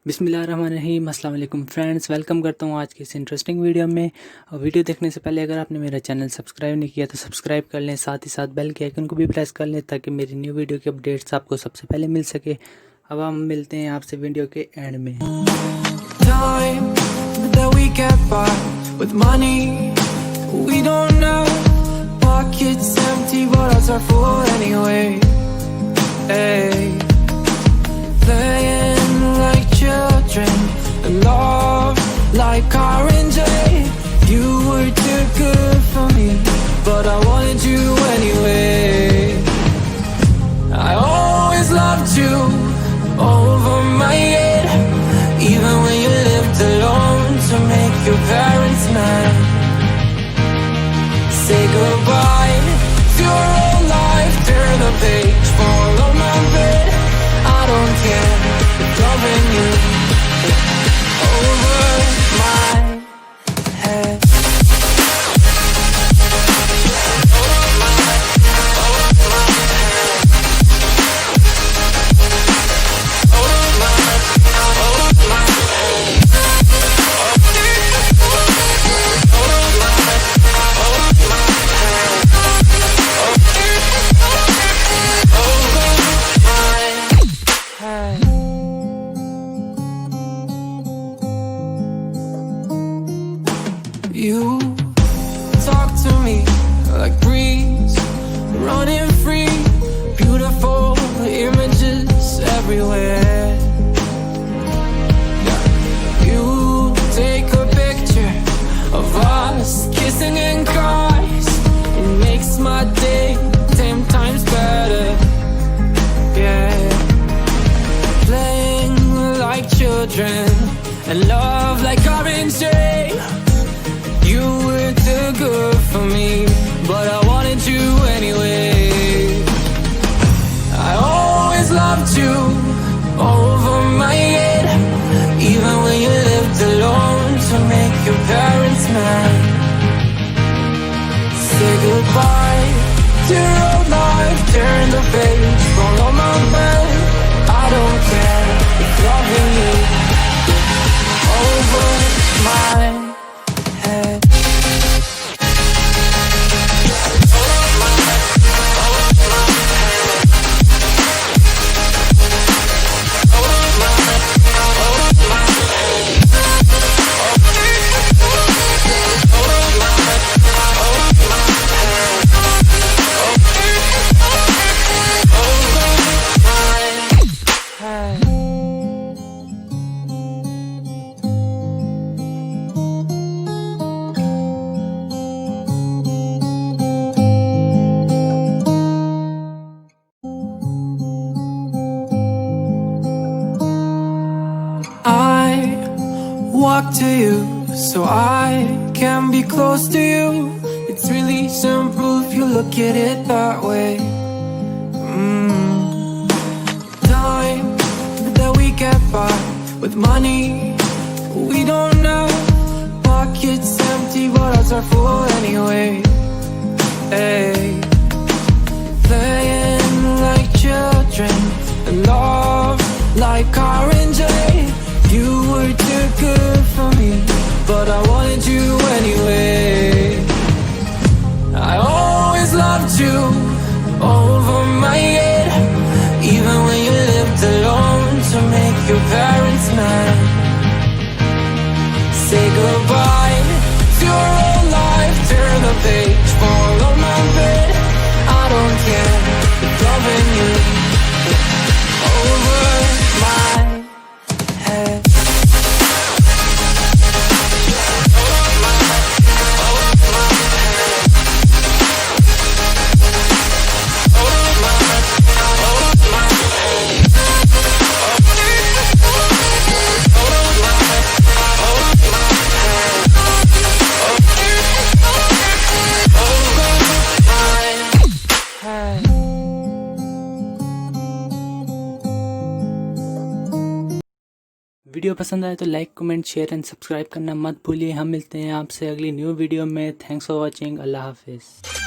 बिस्मिल्लाहिर्रहमानिर्रहीम अस्सलाम वालेकुम फ्रेंड्स, वेलकम करता हूँ आज की इस इंटरेस्टिंग वीडियो में। वीडियो देखने से पहले अगर आपने मेरा चैनल सब्सक्राइब नहीं किया तो सब्सक्राइब कर लें, साथ ही साथ बेल के आइकन को भी प्रेस कर लें ताकि मेरी न्यू वीडियो की अपडेट्स आपको सबसे पहले मिल सके। अब हम मिलते हैं आपसे वीडियो के एंड में। Time that we get by with money we don't know. Pockets empty but ours are full anyway. Hey, playing like children and love like R&J. You were too good for me, but I wanted you anyway. I always loved you over my head, even when you lived alone to make your parents mad. Say goodbye to your old life, turn the page, fall on my bed. I don't care if loving you over my head. You talk to me like breeze, running free, beautiful images everywhere. You take a picture of us kissing in cars, it makes my day 10 times better. Yeah, playing like children and love like R&J. You were too good for me, but I wanted you anyway. I always loved you over my head, even when you lived alone to make your parents mad. Say goodbye to your old life, turn the page, fall on my bed. I don't care if loving you over my head. I walk to you so I can be close to you. It's really simple if you look at it that way. Time that we get by with money we don't know. Pockets empty but ours are full anyway. Hey, playing like children and love like R&J. You were too good for me, but I wanted you anyway. I always loved you over my head, even when you lived alone to make your parents mad. Say goodbye to your old life, turn the page, fall on my bed. I don't care if loving you over my head. Video पसंद आए तो like, comment, share and subscribe करना मत भूलिए। हम मिलते हैं आपसे अगली न्यू वीडियो में। Thanks for watching. अल्लाह हाफिज़।